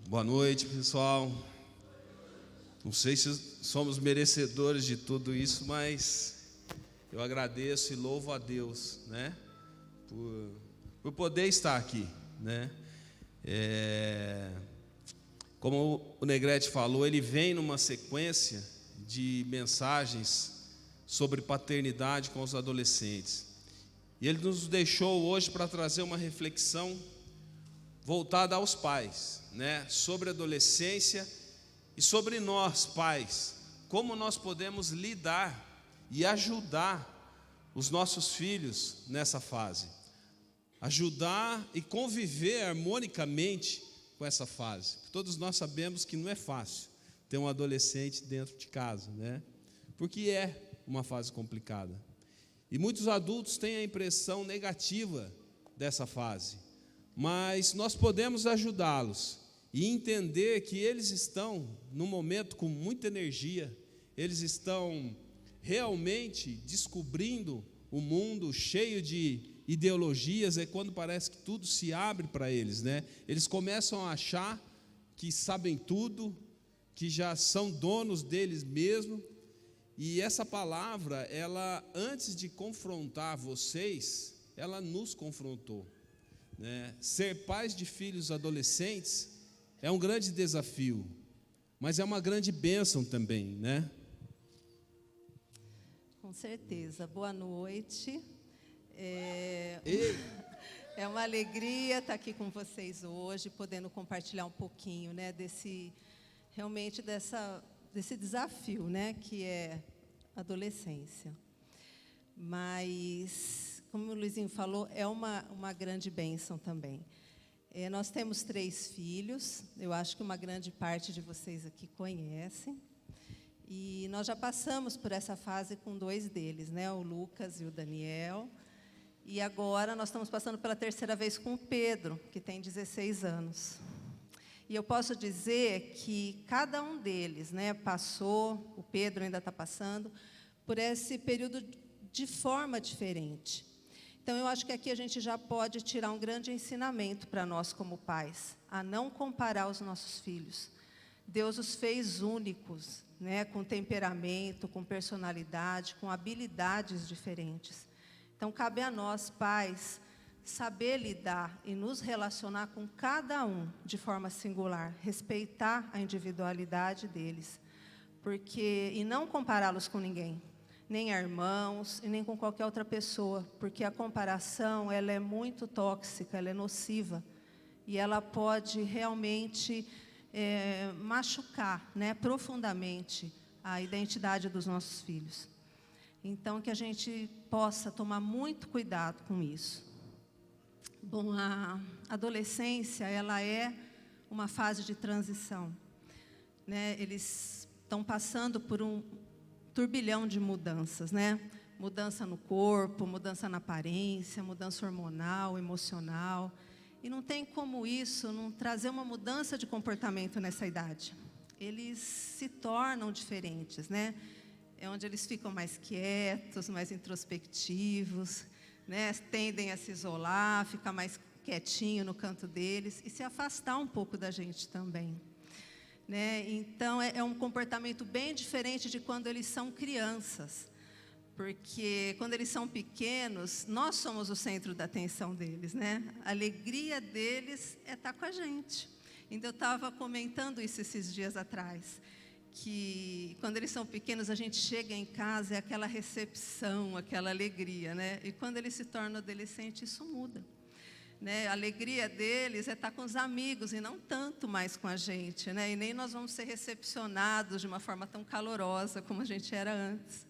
Boa noite, pessoal. Não sei se somos merecedores de tudo isso, mas eu agradeço e louvo a Deus, né, por poder estar aqui, né. Como o Negrete falou, ele vem numa sequência de mensagens sobre paternidade com os adolescentes. E ele nos deixou hoje para trazer uma reflexão voltada aos pais, né, sobre a adolescência e sobre nós, pais, como nós podemos lidar e ajudar os nossos filhos nessa fase, ajudar e conviver harmonicamente com essa fase. Todos nós sabemos que não é fácil ter um adolescente dentro de casa, né, porque é uma fase complicada. E muitos adultos têm a impressão negativa dessa fase, mas nós podemos ajudá-los e entender que eles estão num momento com muita energia, eles estão realmente descobrindo o mundo cheio de ideologias. É quando parece que tudo se abre para eles, né? Eles começam a achar que sabem tudo, que já são donos deles mesmos. E essa palavra, ela, antes de confrontar vocês, ela nos confrontou, né? Ser pais de filhos adolescentes é um grande desafio, mas é uma grande bênção também, né? Com certeza. Boa noite. É uma alegria estar aqui com vocês hoje, podendo compartilhar um pouquinho, né, desse desafio, né, que é a adolescência. Mas, como o Luizinho falou, é uma grande bênção também. Nós temos 3 filhos, eu acho que uma grande parte de vocês aqui conhecem, e nós já passamos por essa fase com 2 deles, né, o Lucas e o Daniel, e agora nós estamos passando pela 3ª vez com o Pedro, que tem 16 anos. E eu posso dizer que cada um deles, né, passou, o Pedro ainda está passando, por esse período de forma diferente. Então, eu acho que aqui a gente já pode tirar um grande ensinamento para nós como pais, a não comparar os nossos filhos. Deus os fez únicos, né, com temperamento, com personalidade, com habilidades diferentes. Então, cabe a nós, pais, saber lidar e nos relacionar com cada um de forma singular, respeitar a individualidade deles, e não compará-los com ninguém, nem a irmãos e nem com qualquer outra pessoa, porque a comparação, ela é muito tóxica, ela é nociva, e ela pode realmente machucar, né, profundamente a identidade dos nossos filhos. Então, que a gente possa tomar muito cuidado com isso. Bom, a adolescência, ela é uma fase de transição, né? Eles estão passando por um turbilhão de mudanças, né? Mudança no corpo, mudança na aparência, mudança hormonal, emocional. E não tem como isso não trazer uma mudança de comportamento nessa idade. Eles se tornam diferentes, né? É onde eles ficam mais quietos, mais introspectivos, né? Tendem a se isolar, ficar mais quietinho no canto deles e se afastar um pouco da gente também, né? Então, é um comportamento bem diferente de quando eles são crianças, porque quando eles são pequenos, nós somos o centro da atenção deles, né? A alegria deles é estar com a gente. Então, eu estava comentando isso esses dias atrás, que quando eles são pequenos, a gente chega em casa, é aquela recepção, aquela alegria, né? E quando eles se tornam adolescentes, isso muda, né? A alegria deles é estar com os amigos e não tanto mais com a gente, né? E nem nós vamos ser recepcionados de uma forma tão calorosa como a gente era antes.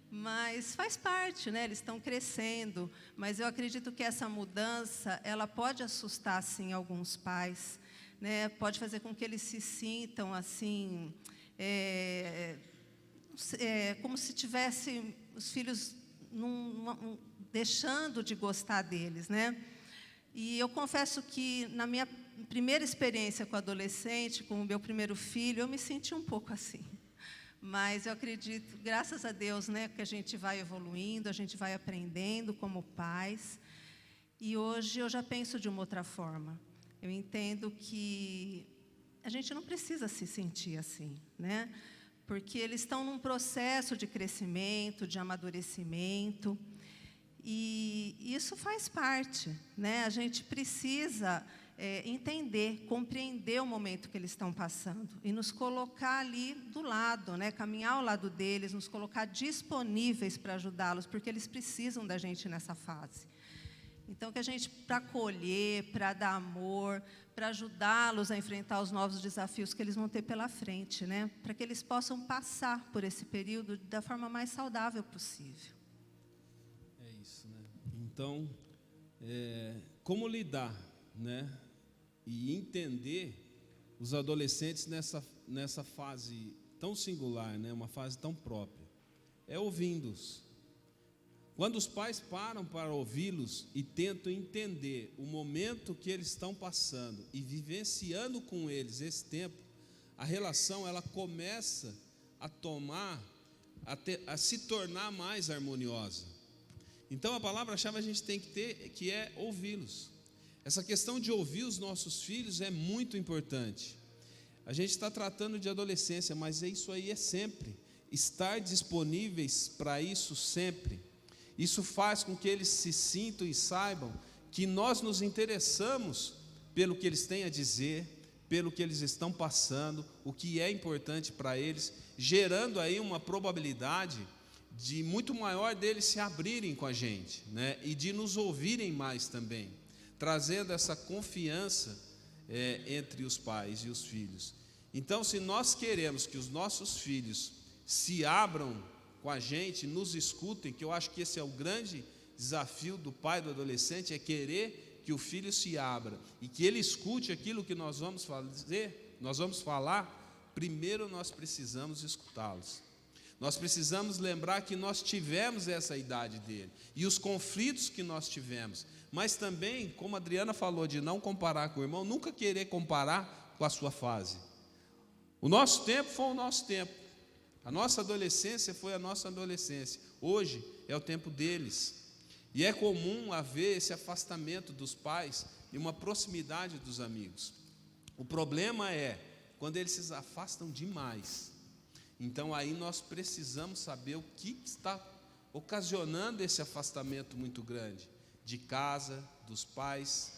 Mas faz parte, né? Eles estão crescendo, mas eu acredito que essa mudança, ela pode assustar, sim, alguns pais, né? Pode fazer com que eles se sintam, assim, como se tivessem os filhos deixando de gostar deles, né? E eu confesso que, na minha primeira experiência com adolescente, com o meu primeiro filho, eu me senti um pouco assim. Mas eu acredito, graças a Deus, né, que a gente vai evoluindo, a gente vai aprendendo como pais. E hoje eu já penso de uma outra forma. Eu entendo que a gente não precisa se sentir assim, né? Porque eles estão num processo de crescimento, de amadurecimento, e isso faz parte, né? A gente precisa entender, compreender o momento que eles estão passando e nos colocar ali do lado, né? Caminhar ao lado deles, nos colocar disponíveis para ajudá-los, porque eles precisam da gente nessa fase. Então, que a gente, para acolher, para dar amor, para ajudá-los a enfrentar os novos desafios que eles vão ter pela frente, né? Para que eles possam passar por esse período da forma mais saudável possível. É isso, né? Então, como lidar, né? E entender os adolescentes nessa fase tão singular, né? Uma fase tão própria. É ouvindo-os. Quando os pais param para ouvi-los e tentam entender o momento que eles estão passando e vivenciando com eles esse tempo, a relação ela começa a se tornar mais harmoniosa. Então a palavra-chave a gente tem que ter, que é ouvi-los. Essa questão de ouvir os nossos filhos é muito importante. A gente está tratando de adolescência, mas isso aí é sempre. Estar disponíveis para isso sempre. Isso faz com que eles se sintam e saibam que nós nos interessamos pelo que eles têm a dizer, pelo que eles estão passando, o que é importante para eles, gerando aí uma probabilidade de muito maior deles se abrirem com a gente, né? E de nos ouvirem mais também, trazendo essa confiança entre os pais e os filhos. Então, se nós queremos que os nossos filhos se abram com a gente, nos escutem, que eu acho que esse é o grande desafio do pai do adolescente, é querer que o filho se abra e que ele escute aquilo que nós vamos fazer, nós vamos falar. Primeiro nós precisamos escutá-los. Nós precisamos lembrar que nós tivemos essa idade dele e os conflitos que nós tivemos, mas também, como a Adriana falou, de não comparar com o irmão, nunca querer comparar com a sua fase. O nosso tempo foi o nosso tempo. A nossa adolescência foi a nossa adolescência. Hoje é o tempo deles. E é comum haver esse afastamento dos pais e uma proximidade dos amigos. O problema é quando eles se afastam demais. Então aí nós precisamos saber o que está ocasionando esse afastamento muito grande de casa, dos pais.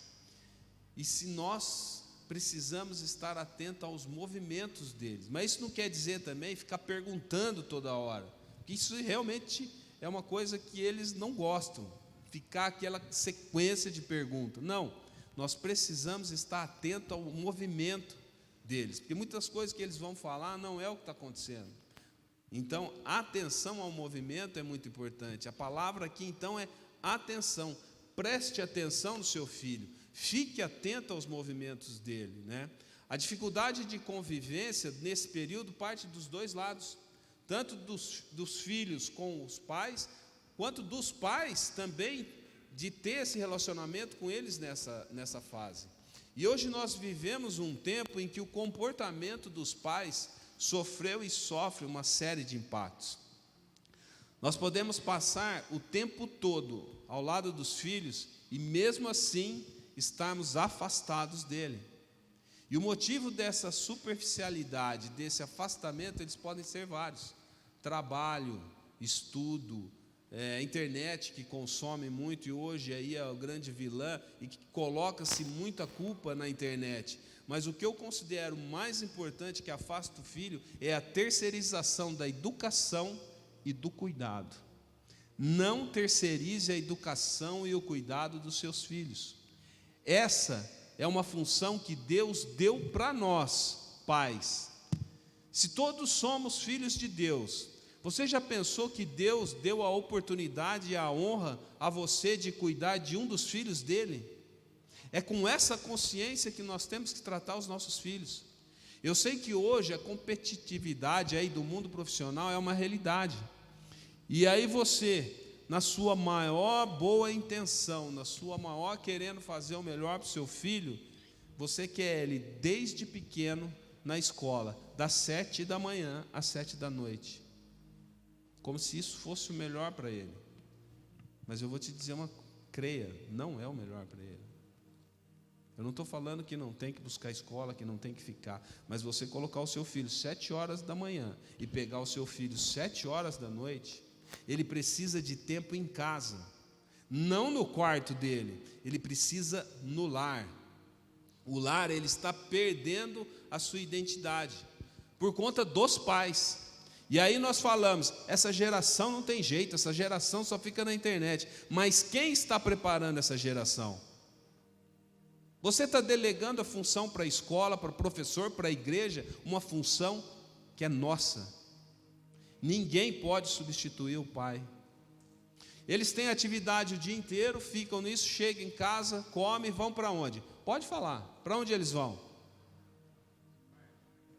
E se nós precisamos estar atentos aos movimentos deles. Mas isso não quer dizer também ficar perguntando toda hora, porque isso realmente é uma coisa que eles não gostam, ficar aquela sequência de perguntas. Não, nós precisamos estar atentos ao movimento deles, porque muitas coisas que eles vão falar não é o que está acontecendo. Então, a atenção ao movimento é muito importante. A palavra aqui então é atenção. Preste atenção no seu filho. Fique atento aos movimentos dele, né? A dificuldade de convivência nesse período parte dos dois lados, tanto dos filhos com os pais, quanto dos pais também de ter esse relacionamento com eles nessa fase. E hoje nós vivemos um tempo em que o comportamento dos pais sofreu e sofre uma série de impactos. Nós podemos passar o tempo todo ao lado dos filhos e mesmo assim estarmos afastados dele. E o motivo dessa superficialidade, desse afastamento, eles podem ser vários. Trabalho, estudo, internet que consome muito e hoje aí é o grande vilã e que coloca-se muita culpa na internet. Mas o que eu considero mais importante que afasta o filho é a terceirização da educação e do cuidado. Não terceirize a educação e o cuidado dos seus filhos. Essa é uma função que Deus deu para nós, pais. Se todos somos filhos de Deus, você já pensou que Deus deu a oportunidade e a honra a você de cuidar de um dos filhos dele? É com essa consciência que nós temos que tratar os nossos filhos. Eu sei que hoje a competitividade aí do mundo profissional é uma realidade. E aí você, na sua maior boa intenção, na sua maior querendo fazer o melhor para o seu filho, você quer ele desde pequeno na escola, das 7 da manhã às 7 da noite, como se isso fosse o melhor para ele. Mas eu vou te dizer creia, não é o melhor para ele. Eu não estou falando que não tem que buscar escola, que não tem que ficar, mas você colocar o seu filho 7 horas da manhã e pegar o seu filho 7 horas da noite, ele precisa de tempo em casa, não no quarto dele, ele precisa no lar. O lar, ele está perdendo a sua identidade por conta dos pais. E aí nós falamos, essa geração não tem jeito, essa geração só fica na internet. Mas quem está preparando essa geração? Você está delegando a função para a escola, para o professor, para a igreja, uma função que é nossa. Ninguém pode substituir o pai. Eles têm atividade o dia inteiro, ficam nisso, chegam em casa, comem, vão para onde? Pode falar, para onde eles vão?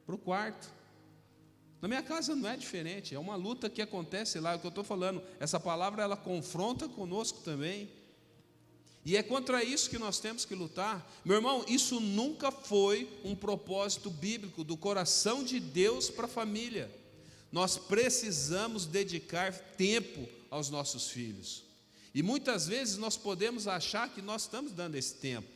Para o quarto. Na minha casa não é diferente, é uma luta que acontece lá, é o que eu estou falando. Essa palavra, ela confronta conosco também. E é contra isso que nós temos que lutar. Meu irmão, isso nunca foi um propósito bíblico do coração de Deus para a família. Nós precisamos dedicar tempo aos nossos filhos. E muitas vezes nós podemos achar que nós estamos dando esse tempo.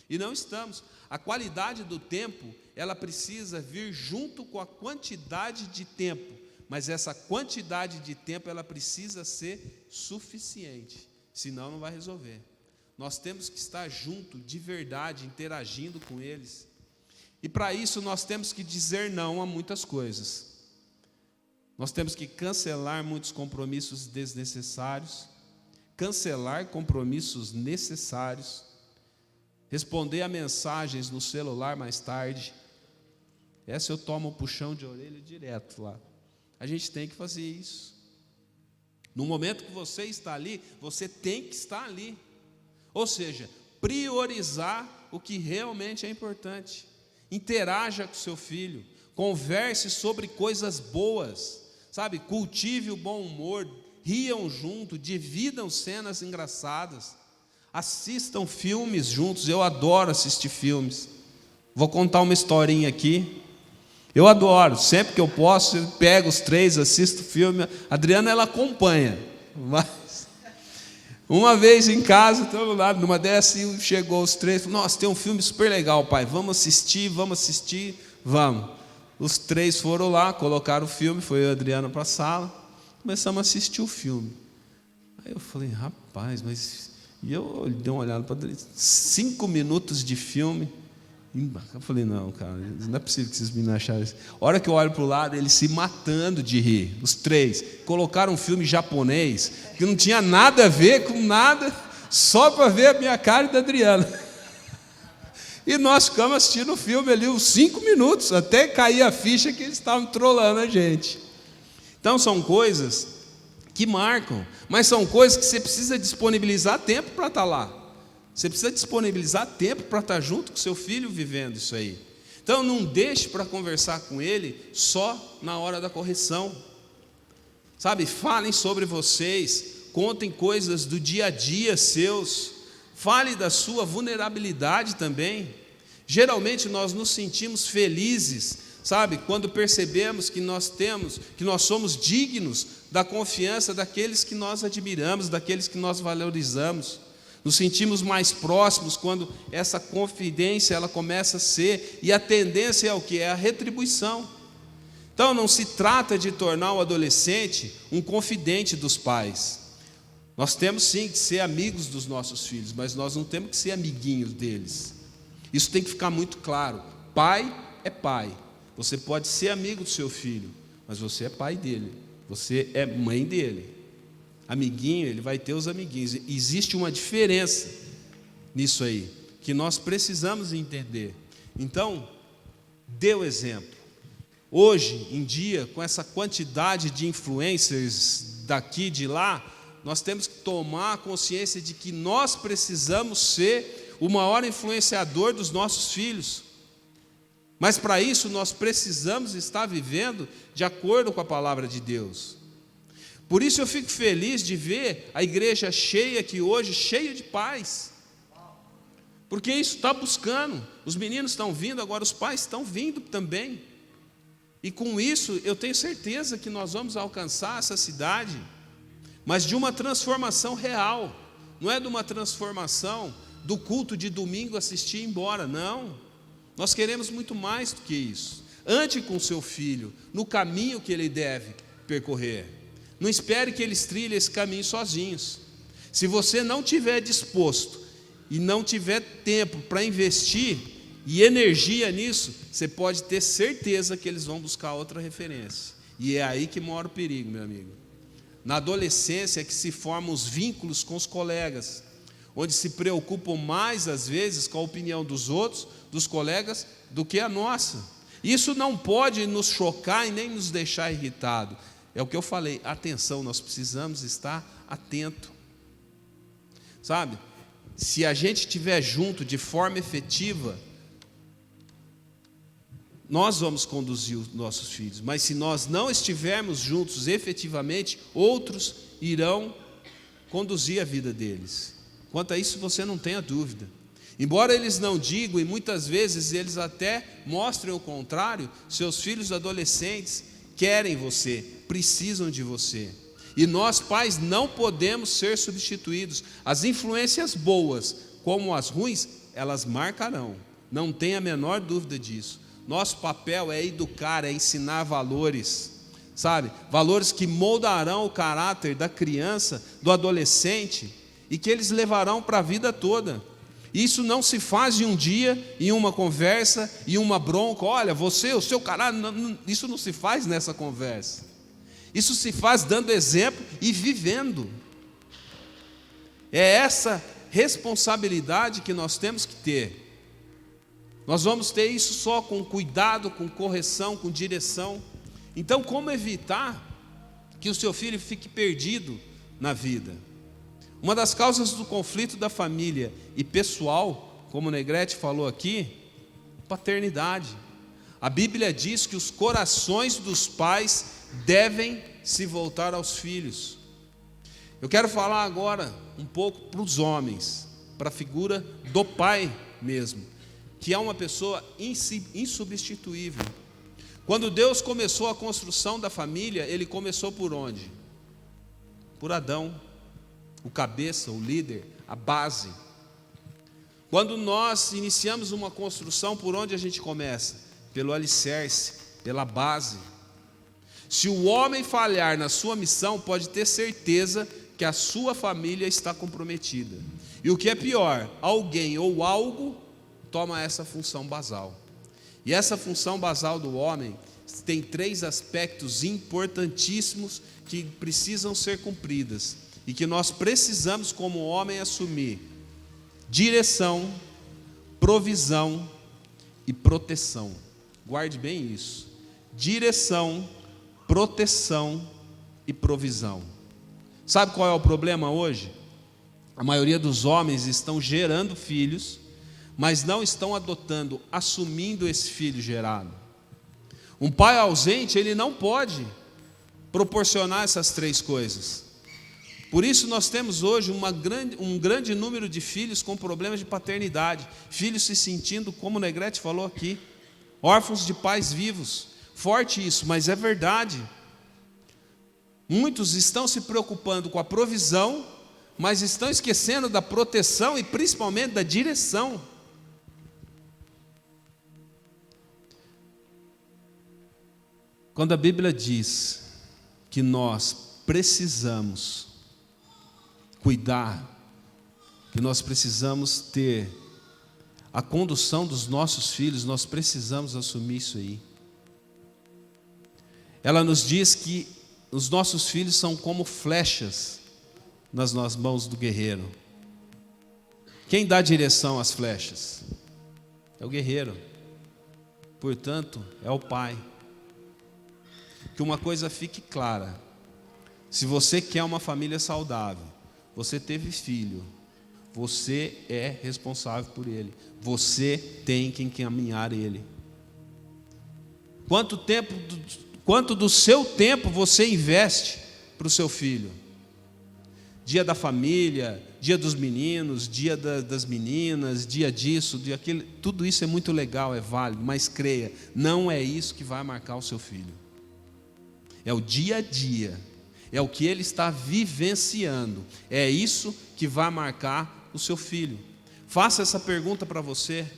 E não estamos. A qualidade do tempo, ela precisa vir junto com a quantidade de tempo. Mas essa quantidade de tempo, ela precisa ser suficiente. Senão não vai resolver. Nós temos que estar junto, de verdade, interagindo com eles. E para isso nós temos que dizer não a muitas coisas. Nós temos que cancelar muitos compromissos desnecessários, cancelar compromissos necessários, responder a mensagens no celular mais tarde. Essa eu tomo um puxão de orelha direto lá. A gente tem que fazer isso. No momento que você está ali, você tem que estar ali. Ou seja, priorizar o que realmente é importante. Interaja com seu filho, converse sobre coisas boas, sabe? Cultive o bom humor, riam junto, dividam cenas engraçadas, assistam filmes juntos. Eu adoro assistir filmes. Vou contar uma historinha aqui. Eu adoro, sempre que eu posso, eu pego os 3, assisto o filme. A Adriana, ela acompanha, mas uma vez em casa, todo lado, numa dessas, chegou os 3, falou, nossa, tem um filme super legal, pai, vamos assistir, vamos. Os 3 foram lá, colocaram o filme, foi eu e a Adriana para a sala, começamos a assistir o filme. Aí eu falei, rapaz, mas... E eu dei uma olhada para Adriana, 5 minutos de filme. Eu falei, não, cara, não é possível que esses meninos acharam isso. A hora que eu olho para o lado, eles se matando de rir, os 3. Colocaram um filme japonês, que não tinha nada a ver com nada, só para ver a minha cara e da Adriana. E nós ficamos assistindo o filme ali uns 5 minutos, até cair a ficha que eles estavam trolando a gente. Então são coisas que marcam, mas são coisas que você precisa disponibilizar tempo para estar lá. Você precisa disponibilizar tempo para estar junto com seu filho vivendo isso aí. Então não deixe para conversar com ele só na hora da correção. Sabe, falem sobre vocês, contem coisas do dia a dia seus, fale da sua vulnerabilidade também. Geralmente nós nos sentimos felizes, sabe, quando percebemos que nós somos dignos da confiança daqueles que nós admiramos, daqueles que nós valorizamos. Nos sentimos mais próximos quando essa confidência ela começa a ser, e a tendência é o que? É a retribuição. Então não se trata de tornar o adolescente um confidente dos pais. Nós temos sim que ser amigos dos nossos filhos, mas nós não temos que ser amiguinhos deles. Isso tem que ficar muito claro. Pai é pai. Você pode ser amigo do seu filho, mas você é pai dele, você é mãe dele. Amiguinho, ele vai ter os amiguinhos. Existe uma diferença nisso aí, que nós precisamos entender. Então, dê o exemplo. Hoje em dia, com essa quantidade de influencers daqui e de lá, nós temos que tomar consciência de que nós precisamos ser o maior influenciador dos nossos filhos. Mas para isso nós precisamos estar vivendo de acordo com a palavra de Deus. Por isso eu fico feliz de ver a igreja cheia aqui hoje, cheia de pais. Porque isso está buscando. Os meninos estão vindo, agora os pais estão vindo também. E com isso eu tenho certeza que nós vamos alcançar essa cidade, mas de uma transformação real. Não é de uma transformação do culto de domingo, assistir e ir embora. Não, nós queremos muito mais do que isso. Ande com seu filho no caminho que ele deve percorrer. Não espere que eles trilhem esse caminho sozinhos. Se você não estiver disposto e não tiver tempo para investir e energia nisso, você pode ter certeza que eles vão buscar outra referência. E é aí que mora o perigo, meu amigo. Na adolescência é que se formam os vínculos com os colegas, onde se preocupam mais, às vezes, com a opinião dos outros, dos colegas, do que a nossa. Isso não pode nos chocar e nem nos deixar irritado. É o que eu falei, atenção, nós precisamos estar atento. Sabe? Se a gente estiver junto de forma efetiva, nós vamos conduzir os nossos filhos. Mas se nós não estivermos juntos efetivamente, outros irão conduzir a vida deles. Quanto a isso, você não tenha dúvida. Embora eles não digam, e muitas vezes eles até mostrem o contrário, seus filhos adolescentes querem você, precisam de você. E nós, pais, não podemos ser substituídos. As influências boas, como as ruins, elas marcarão. Não tenha a menor dúvida disso. Nosso papel é educar, é ensinar valores, sabe? Valores que moldarão o caráter da criança, do adolescente, e que eles levarão para a vida toda. Isso não se faz em um dia, em uma conversa, em uma bronca. Olha, você, o seu caráter, isso não se faz nessa conversa. Isso se faz dando exemplo e vivendo. É essa responsabilidade que nós temos que ter. Nós vamos ter isso só com cuidado, com correção, com direção. Então, como evitar que o seu filho fique perdido na vida? Uma das causas do conflito da família e pessoal, como o Negrete falou aqui, paternidade. A Bíblia diz que os corações dos pais devem se voltar aos filhos. Eu quero falar agora um pouco para os homens, para a figura do pai mesmo, que é uma pessoa insubstituível. Quando Deus começou a construção da família, Ele começou por onde? Por Adão, o cabeça, o líder, a base. Quando nós iniciamos uma construção, por onde a gente começa? Pelo alicerce, pela base. Se o homem falhar na sua missão, pode ter certeza que a sua família está comprometida. E o que é pior, alguém ou algo toma essa função basal. E essa função basal do homem tem 3 aspectos importantíssimos que precisam ser cumpridas e que nós precisamos como homem assumir: direção, provisão e proteção. Guarde bem isso: direção, proteção e provisão. Sabe qual é o problema hoje? A maioria dos homens estão gerando filhos, mas não estão adotando, assumindo esse filho gerado. Um pai ausente, ele não pode proporcionar essas 3 coisas. Por isso nós temos hoje um grande número de filhos com problemas de paternidade, filhos se sentindo, como o Negrete falou aqui, órfãos de pais vivos. Forte isso, mas é verdade. Muitos estão se preocupando com a provisão, mas estão esquecendo da proteção e principalmente da direção. Quando a Bíblia diz que nós precisamos cuidar, que nós precisamos ter a condução dos nossos filhos, nós precisamos assumir isso aí. Ela nos diz que os nossos filhos são como flechas nas mãos do guerreiro. Quem dá direção às flechas? É o guerreiro. Portanto, é o pai. Que uma coisa fique clara: se você quer uma família saudável, você teve filho, você é responsável por ele, você tem que encaminhar ele. Quanto do seu tempo você investe para o seu filho? Dia da família, dia dos meninos, dia das meninas, dia disso, dia aquilo, tudo isso é muito legal, é válido, mas creia, não é isso que vai marcar o seu filho. É o dia a dia, é o que ele está vivenciando, é isso que vai marcar o seu filho. Faça essa pergunta para você.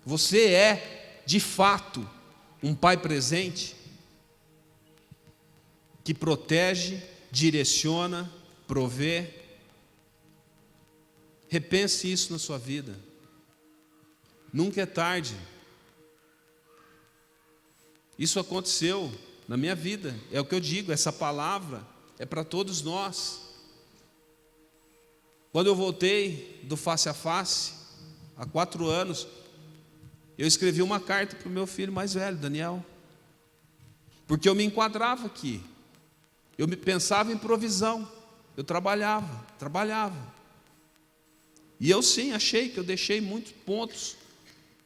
Você é, de fato, um pai presente? Que protege, direciona, provê? Repense isso na sua vida. Nunca é tarde. Isso aconteceu na minha vida. É o que eu digo, essa palavra é para todos nós. Quando eu voltei do face a face, há 4 anos, eu escrevi uma carta para o meu filho mais velho, Daniel, porque eu me enquadrava aqui. Eu pensava em provisão. Eu trabalhava. E eu sim, achei que eu deixei muitos pontos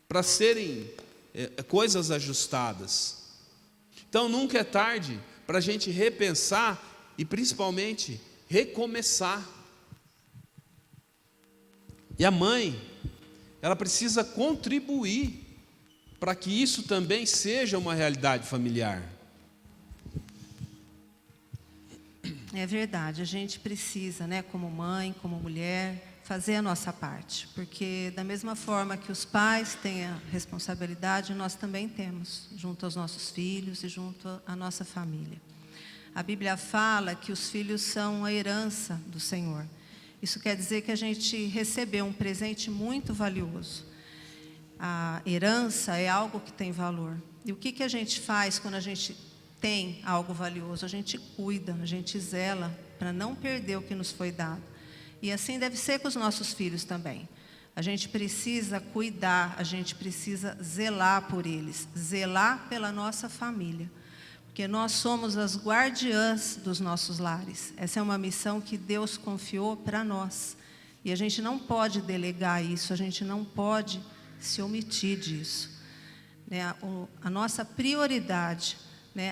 para serem coisas ajustadas. Então nunca é tarde para a gente repensar e principalmente recomeçar. E a mãe, ela precisa contribuir para que isso também seja uma realidade familiar. É verdade, a gente precisa, né, como mãe, como mulher, fazer a nossa parte, porque da mesma forma que os pais têm a responsabilidade, nós também temos, junto aos nossos filhos e junto à nossa família. A Bíblia fala que os filhos são a herança do Senhor. Isso quer dizer que a gente recebeu um presente muito valioso. A herança é algo que tem valor. E o que a gente faz quando a gente tem algo valioso? A gente cuida, a gente zela para não perder o que nos foi dado. E assim deve ser com os nossos filhos também. A gente precisa cuidar, a gente precisa zelar por eles, zelar pela nossa família. Porque nós somos as guardiãs dos nossos lares. Essa é uma missão que Deus confiou para nós. E a gente não pode delegar isso, a gente não pode se omitir disso. A nossa prioridade,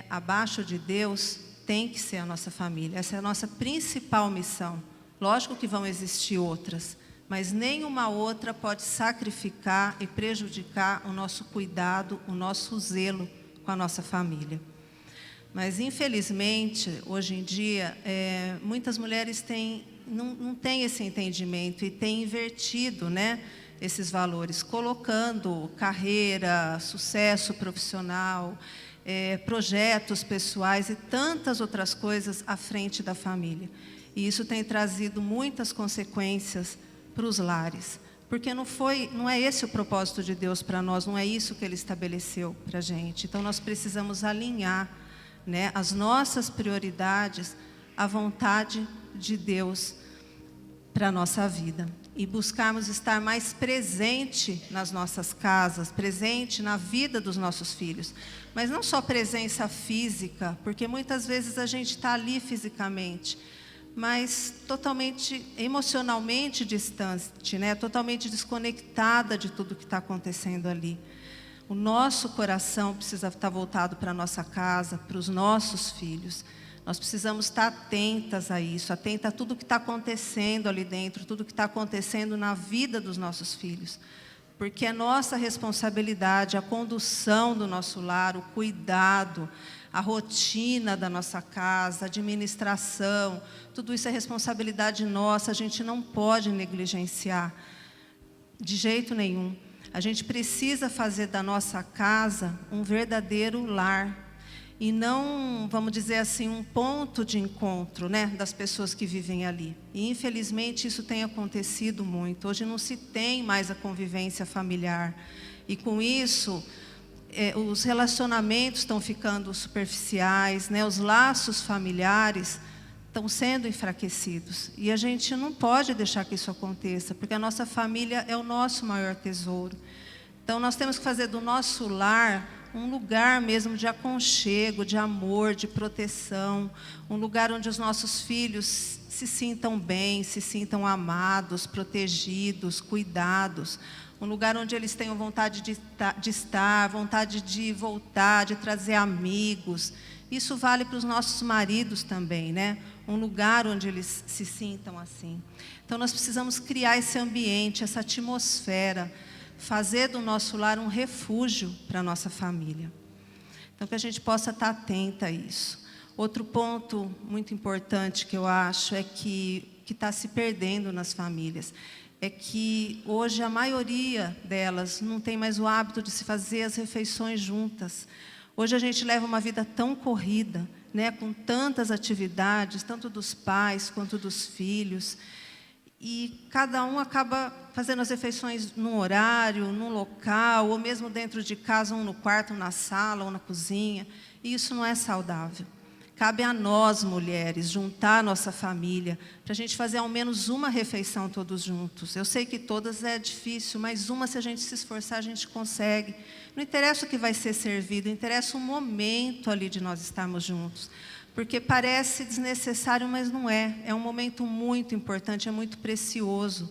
abaixo de Deus, tem que ser a nossa família. Essa é a nossa principal missão. Lógico que vão existir outras, mas nenhuma outra pode sacrificar e prejudicar o nosso cuidado, o nosso zelo com a nossa família. Mas, infelizmente, hoje em dia, muitas mulheres não têm esse entendimento e têm invertido, esses valores, colocando carreira, sucesso profissional, projetos pessoais e tantas outras coisas à frente da família. E isso tem trazido muitas consequências para os lares. Porque não é esse o propósito de Deus para nós, não é isso que Ele estabeleceu para a gente. Então, nós precisamos alinhar as nossas prioridades à vontade de Deus para a nossa vida. E buscarmos estar mais presente nas nossas casas, presente na vida dos nossos filhos. Mas não só presença física, porque muitas vezes a gente está ali fisicamente, mas totalmente emocionalmente distante, totalmente desconectada de tudo que está acontecendo ali. O nosso coração precisa estar voltado para a nossa casa, para os nossos filhos. Nós precisamos estar atentas a isso, atentas a tudo que está acontecendo ali dentro, tudo que está acontecendo na vida dos nossos filhos. Porque é nossa responsabilidade, a condução do nosso lar, o cuidado, a rotina da nossa casa, a administração, tudo isso é responsabilidade nossa, a gente não pode negligenciar, de jeito nenhum. A gente precisa fazer da nossa casa um verdadeiro lar, e não, vamos dizer assim, um ponto de encontro, das pessoas que vivem ali. E, infelizmente, isso tem acontecido muito. Hoje não se tem mais a convivência familiar. E, com isso, os relacionamentos estão ficando superficiais, os laços familiares estão sendo enfraquecidos. E a gente não pode deixar que isso aconteça, porque a nossa família é o nosso maior tesouro. Então, nós temos que fazer do nosso lar um lugar mesmo de aconchego, de amor, de proteção, um lugar onde os nossos filhos se sintam bem, se sintam amados, protegidos, cuidados, um lugar onde eles tenham vontade de estar, vontade de voltar, de trazer amigos. Isso vale para os nossos maridos também, um lugar onde eles se sintam assim. Então, nós precisamos criar esse ambiente, essa atmosfera, fazer do nosso lar um refúgio para a nossa família. Então, que a gente possa estar atenta a isso. Outro ponto muito importante que eu acho é que está se perdendo nas famílias é que hoje a maioria delas não tem mais o hábito de se fazer as refeições juntas. Hoje a gente leva uma vida tão corrida, né, com tantas atividades, tanto dos pais quanto dos filhos, e cada um acaba fazendo as refeições num horário, num local, ou mesmo dentro de casa, um no quarto, um na sala, ou na cozinha, e isso não é saudável. Cabe a nós, mulheres, juntar a nossa família, para a gente fazer ao menos uma refeição todos juntos. Eu sei que todas é difícil, mas uma, se a gente se esforçar, a gente consegue. Não interessa o que vai ser servido, interessa o momento ali de nós estarmos juntos. Porque parece desnecessário, mas não é. É um momento muito importante, é muito precioso.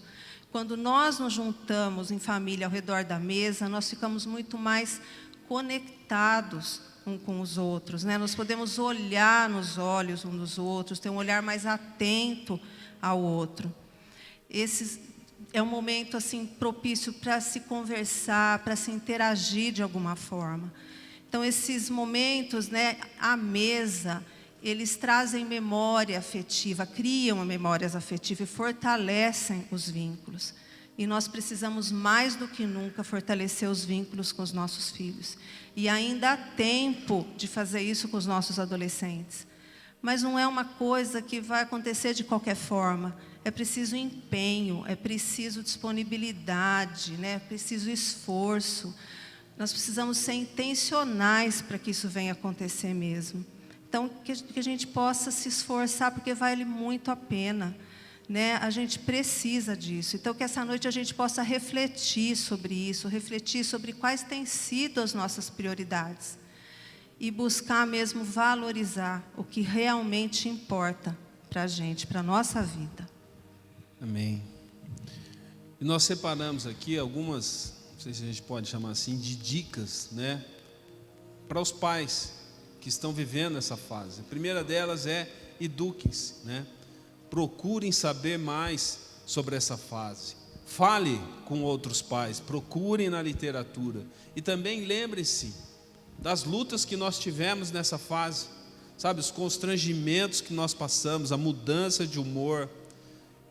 Quando nós nos juntamos em família ao redor da mesa, nós ficamos muito mais conectados um com os outros, né? Nós podemos olhar nos olhos um dos outros, ter um olhar mais atento ao outro. Esse é um momento assim propício para se conversar, para se interagir de alguma forma. Então, esses momentos, né, à mesa, eles trazem memória afetiva, criam memórias afetivas e fortalecem os vínculos. E nós precisamos mais do que nunca fortalecer os vínculos com os nossos filhos. E ainda há tempo de fazer isso com os nossos adolescentes. Mas não é uma coisa que vai acontecer de qualquer forma. É preciso empenho, é preciso disponibilidade, né? É preciso esforço. Nós precisamos ser intencionais para que isso venha acontecer mesmo. Então, que a gente possa se esforçar, porque vale muito a pena, né? A gente precisa disso. Então, que essa noite a gente possa refletir sobre isso, refletir sobre quais têm sido as nossas prioridades e buscar mesmo valorizar o que realmente importa para a gente, para a nossa vida. Amém. E nós separamos aqui algumas, não sei se a gente pode chamar assim, de dicas, né, para os pais que estão vivendo essa fase. A primeira delas é: eduquem-se, né? Procurem saber mais sobre essa fase. Fale com outros pais, procurem na literatura. E também lembrem-se das lutas que nós tivemos nessa fase, sabe, os constrangimentos que nós passamos, a mudança de humor.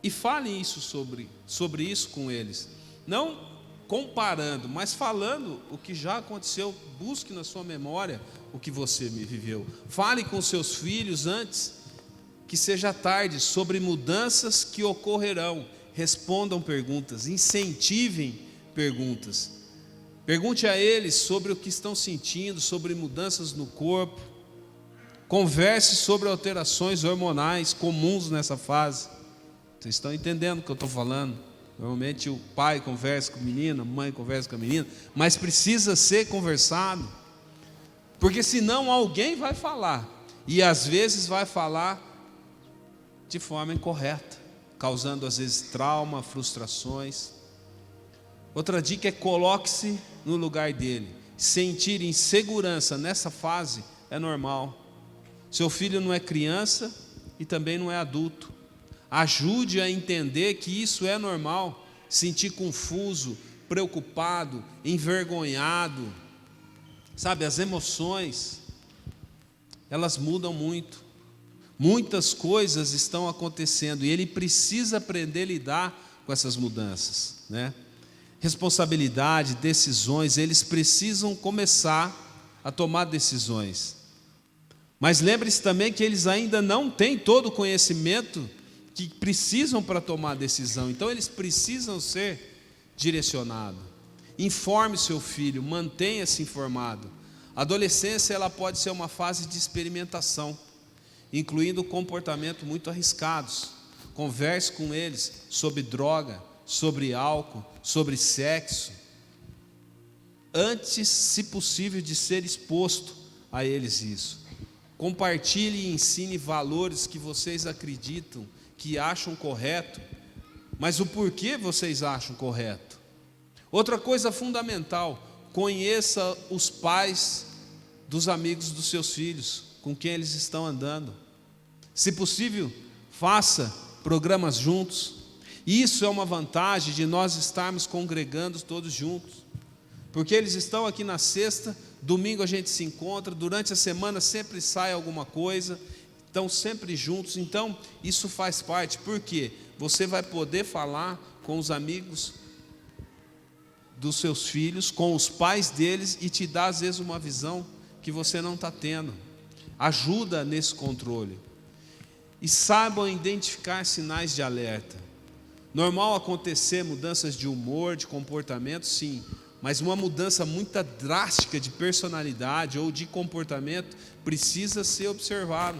E falem isso sobre isso com eles. Não comparando, mas falando o que já aconteceu. Busque na sua memória o que você viveu. Fale com seus filhos antes que seja tarde sobre mudanças que ocorrerão. Respondam perguntas, incentivem perguntas. Pergunte a eles sobre o que estão sentindo, sobre mudanças no corpo. Converse sobre alterações hormonais comuns nessa fase. Vocês estão entendendo o que eu estou falando? Normalmente o pai conversa com a menina, a mãe conversa com a menina, mas precisa ser conversado, porque senão alguém vai falar, e às vezes vai falar de forma incorreta, causando às vezes trauma, frustrações. Outra dica é: coloque-se no lugar dele. Sentir insegurança nessa fase é normal. Seu filho não é criança e também não é adulto. Ajude a entender que isso é normal. Sentir confuso, preocupado, envergonhado. Sabe, as emoções, elas mudam muito. Muitas coisas estão acontecendo e ele precisa aprender a lidar com essas mudanças, né? Responsabilidade, decisões, eles precisam começar a tomar decisões. Mas lembre-se também que eles ainda não têm todo o conhecimento que precisam para tomar decisão. Então eles precisam ser direcionados. Informe seu filho, mantenha-se informado. A adolescência, ela pode ser uma fase de experimentação, incluindo comportamentos muito arriscados. Converse com eles sobre droga, sobre álcool, sobre sexo, antes, se possível, de ser exposto a eles isso. Compartilhe e ensine valores que vocês acreditam, que acham correto, mas o porquê vocês acham correto. Outra coisa fundamental: conheça os pais dos amigos dos seus filhos, com quem eles estão andando. Se possível, faça programas juntos. Isso é uma vantagem de nós estarmos congregando todos juntos, porque eles estão aqui na sexta, domingo a gente se encontra, durante a semana sempre sai alguma coisa, estão sempre juntos. Então isso faz parte, porque você vai poder falar com os amigos dos seus filhos, com os pais deles, e te dá às vezes uma visão que você não está tendo. Ajuda nesse controle. E saibam identificar sinais de alerta. Normal acontecer mudanças de humor, de comportamento, sim, mas uma mudança muito drástica de personalidade ou de comportamento precisa ser observado.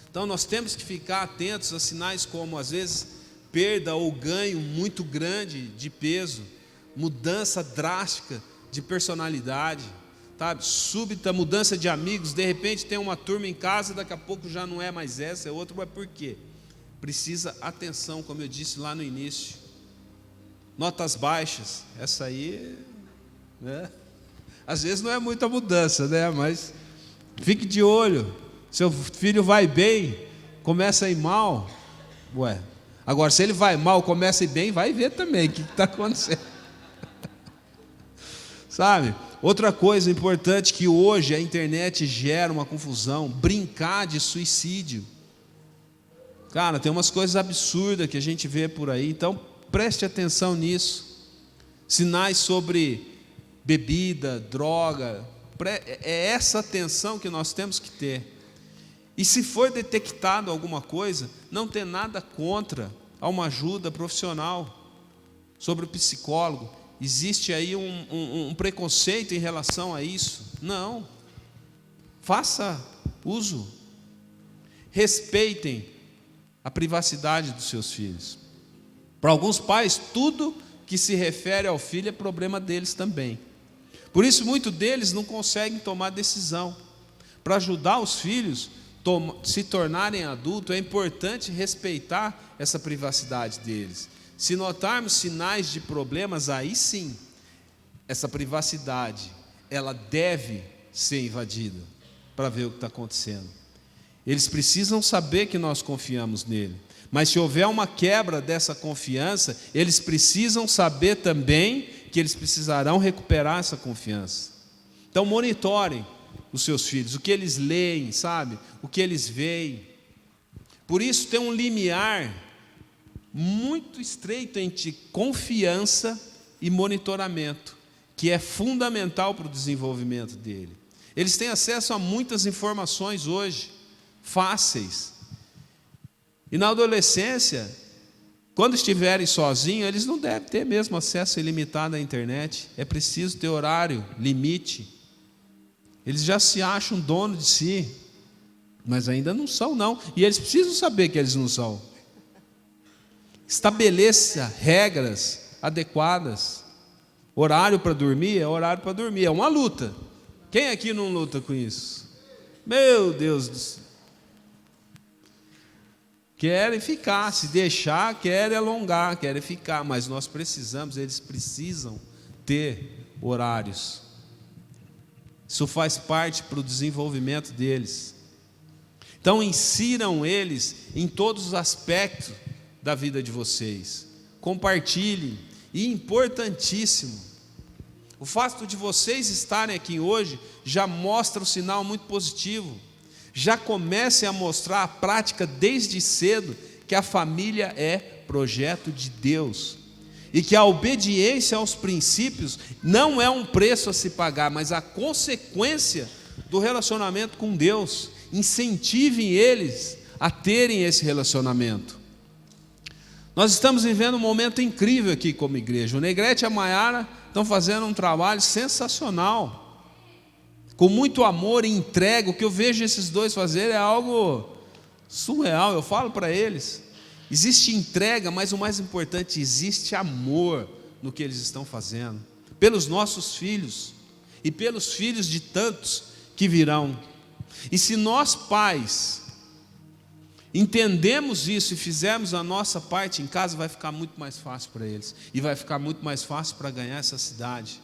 Então nós temos que ficar atentos a sinais como, às vezes, perda ou ganho muito grande de peso, mudança drástica de personalidade, sabe? Súbita mudança de amigos, de repente tem uma turma em casa, daqui a pouco já não é mais essa, é outra, mas por quê? Precisa atenção, como eu disse lá no início. Notas baixas, essa aí, né? Às vezes não é muita mudança, né? Mas fique de olho. Seu filho vai bem, começa a ir mal. Ué, agora se ele vai mal, começa a ir bem, vai ver também o que está acontecendo. Sabe? Outra coisa importante que hoje a internet gera uma confusão, brincar de suicídio. Cara, tem umas coisas absurdas que a gente vê por aí, então preste atenção nisso. Sinais sobre bebida, droga, é essa atenção que nós temos que ter. E se for detectado alguma coisa, não tem nada contra a uma ajuda profissional. Sobre o psicólogo, existe aí um preconceito em relação a isso? Não. Faça uso. Respeitem a privacidade dos seus filhos. Para alguns pais, tudo que se refere ao filho é problema deles também. Por isso, muitos deles não conseguem tomar decisão. Para ajudar os filhos se tornarem adultos, é importante respeitar essa privacidade deles. Se notarmos sinais de problemas, aí sim, essa privacidade, ela deve ser invadida, para ver o que está acontecendo. Eles precisam saber que nós confiamos nele. Mas se houver uma quebra dessa confiança, eles precisam saber também que eles precisarão recuperar essa confiança. Então monitorem os seus filhos, o que eles leem, sabe? O que eles veem. Por isso tem um limiar muito estreito entre confiança e monitoramento, que é fundamental para o desenvolvimento dele. Eles têm acesso a muitas informações hoje, fáceis. E na adolescência, quando estiverem sozinhos, eles não devem ter mesmo acesso ilimitado à internet. É preciso ter horário, limite. Eles já se acham dono de si, mas ainda não são, não. E eles precisam saber que eles não são. Estabeleça regras adequadas. Horário para dormir é horário para dormir. É uma luta. Quem aqui não luta com isso? Meu Deus do céu. Querem ficar, se deixar, querem alongar, querem ficar, mas nós precisamos, eles precisam ter horários. Isso faz parte para o desenvolvimento deles. Então insiram eles em todos os aspectos da vida de vocês. Compartilhem. E importantíssimo, o fato de vocês estarem aqui hoje já mostra um sinal muito positivo. Já comecem a mostrar a prática desde cedo que a família é projeto de Deus e que a obediência aos princípios não é um preço a se pagar, mas a consequência do relacionamento com Deus. Incentivem eles a terem esse relacionamento. Nós estamos vivendo um momento incrível aqui como igreja. O Negrete e a Maiara estão fazendo um trabalho sensacional, com muito amor e entrega. O que eu vejo esses dois fazerem é algo surreal. Eu falo para eles, existe entrega, mas o mais importante, existe amor no que eles estão fazendo, pelos nossos filhos e pelos filhos de tantos que virão. E se nós pais entendemos isso e fizermos a nossa parte em casa, vai ficar muito mais fácil para eles, e vai ficar muito mais fácil para ganhar essa cidade.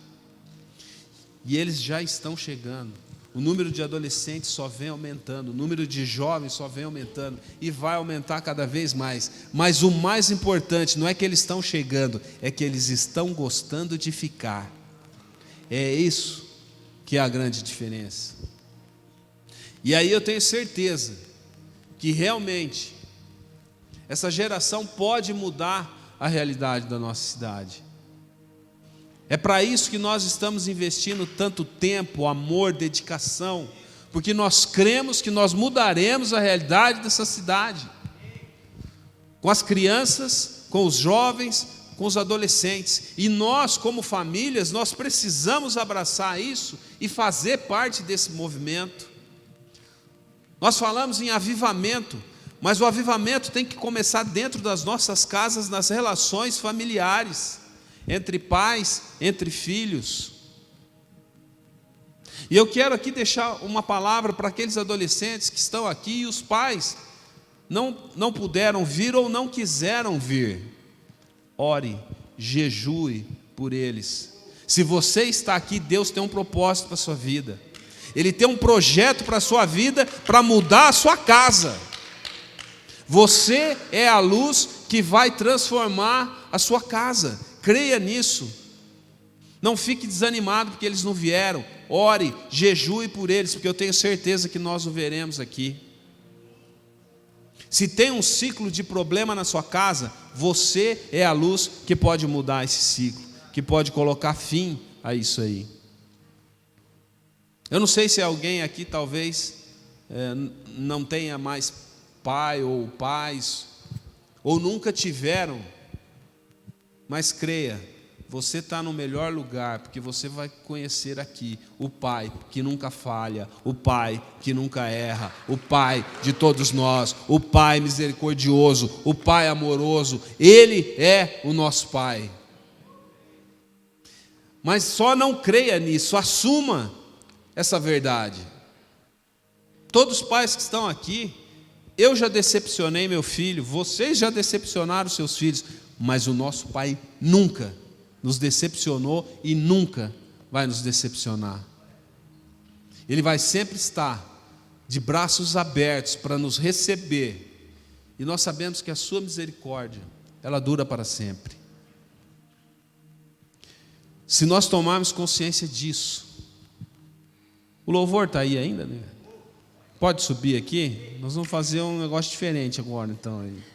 E eles já estão chegando. O número de adolescentes só vem aumentando, o número de jovens só vem aumentando, e vai aumentar cada vez mais. Mas o mais importante não é que eles estão chegando, é que eles estão gostando de ficar. É isso que é a grande diferença. E aí eu tenho certeza que realmente essa geração pode mudar a realidade da nossa cidade. É para isso que nós estamos investindo tanto tempo, amor, dedicação, porque nós cremos que nós mudaremos a realidade dessa cidade, com as crianças, com os jovens, com os adolescentes. E nós, como famílias, nós precisamos abraçar isso e fazer parte desse movimento. Nós falamos em avivamento, mas o avivamento tem que começar dentro das nossas casas, nas relações familiares, entre pais, entre filhos. E eu quero aqui deixar uma palavra para aqueles adolescentes que estão aqui e os pais não puderam vir ou não quiseram vir. Ore, jejue por eles. Se você está aqui, Deus tem um propósito para a sua vida. Ele tem um projeto para a sua vida, para mudar a sua casa. Você é a luz que vai transformar a sua casa. Creia nisso. Não fique desanimado porque eles não vieram. Ore, jejue por eles, porque eu tenho certeza que nós o veremos aqui. Se tem um ciclo de problema na sua casa, você é a luz que pode mudar esse ciclo, que pode colocar fim a isso aí. Eu não sei se alguém aqui talvez não tenha mais pai ou pais, ou nunca tiveram, mas creia, você está no melhor lugar, porque você vai conhecer aqui o Pai que nunca falha, o Pai que nunca erra, o Pai de todos nós, o Pai misericordioso, o Pai amoroso. Ele é o nosso Pai. Mas só não creia nisso, assuma essa verdade. Todos os pais que estão aqui, eu já decepcionei meu filho, vocês já decepcionaram seus filhos, mas o nosso Pai nunca nos decepcionou e nunca vai nos decepcionar. Ele vai sempre estar de braços abertos para nos receber. E nós sabemos que a sua misericórdia, ela dura para sempre. Se nós tomarmos consciência disso, o louvor está aí ainda, né? Pode subir aqui? Nós vamos fazer um negócio diferente agora, então. Aí.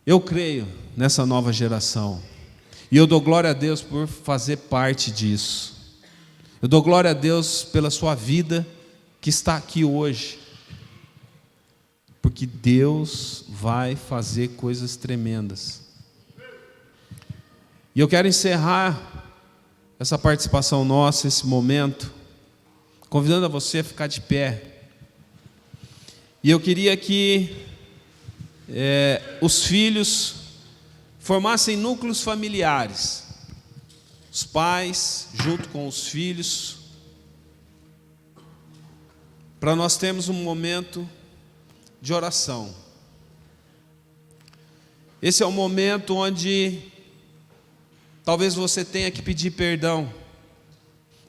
Eu creio nessa nova geração. E eu dou glória a Deus por fazer parte disso. Eu dou glória a Deus pela sua vida que está aqui hoje. Porque Deus vai fazer coisas tremendas. E eu quero encerrar essa participação nossa, esse momento, convidando a você a ficar de pé. E eu queria que os filhos formassem núcleos familiares. Os pais, junto com os filhos, para nós termos um momento de oração. Esse é o momento onde talvez você tenha que pedir perdão.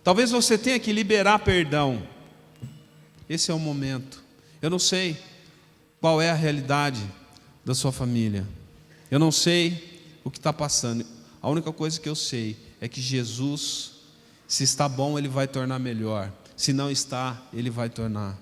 Talvez você tenha que liberar perdão. Esse é o momento. Eu não sei qual é a realidade da sua família. Eu não sei o que está passando. A única coisa que eu sei é que Jesus, se está bom, Ele vai tornar melhor. Se não está, Ele vai tornar.